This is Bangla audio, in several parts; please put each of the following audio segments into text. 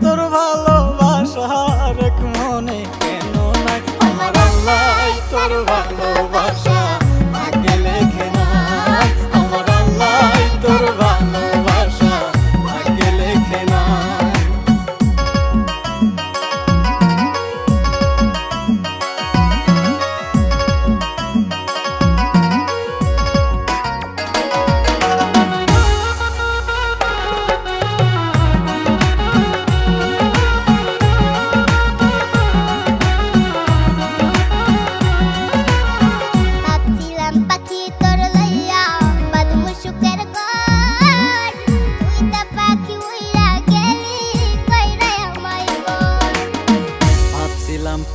তোর ভালোবাসা এক মনে কেন নাই আমার আল্লাহ তোর ভালোবাসা আগে লেখে নাই আমার আল্লাহ তোর ভালোবাসা আগে লেখে নাই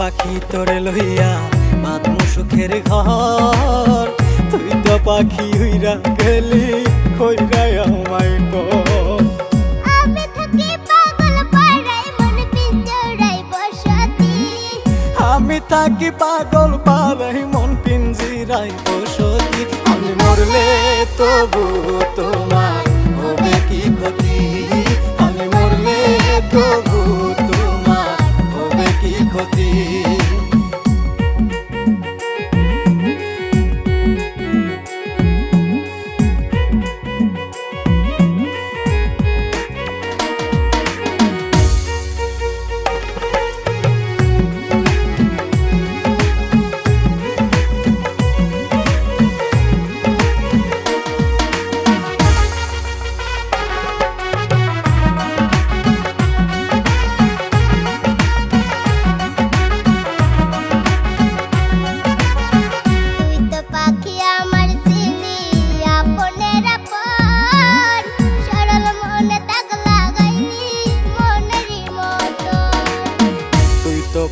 পাখি তোরে লইয়া বাঁধমু সুখের ঘর তুই তো পাখি উইরা গেলি কইরাই আমায় কর আমি থাকি পাগল পাড়ায় মন পিঞ্জরায় বসতি আমি থাকি পাগল পাড়ায় মন পিঞ্জিরায় বসতি আমি মরলে তবু তোমার হবে কি ক্ষতি আমি মরলে তবু তোমার হবে কি ক্ষতি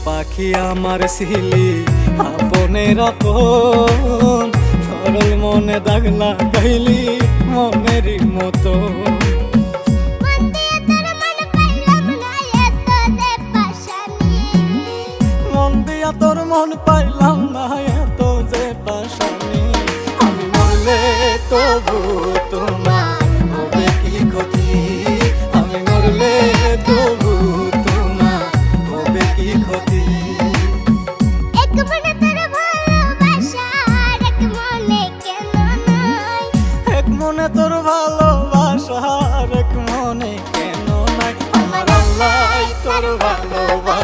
পাখি আমার সিলি আপনের আপন সরল মনে দাগ লাগাইলি মনেরই মতো মন দিয়া তোর মন পাইলাম না এত যে পাশানি আমি মরলে তবু তোমার হবে কি ক্ষতি আমি মরলে তবু তোমার হবে কি ক্ষতি এক মনে তোর ভালোবাসা এক মনে কেন নাই এক মনে তোর ভালোবাসা এক মনে কেন নাই আমার আল্লাহ তোর ভালোবাসা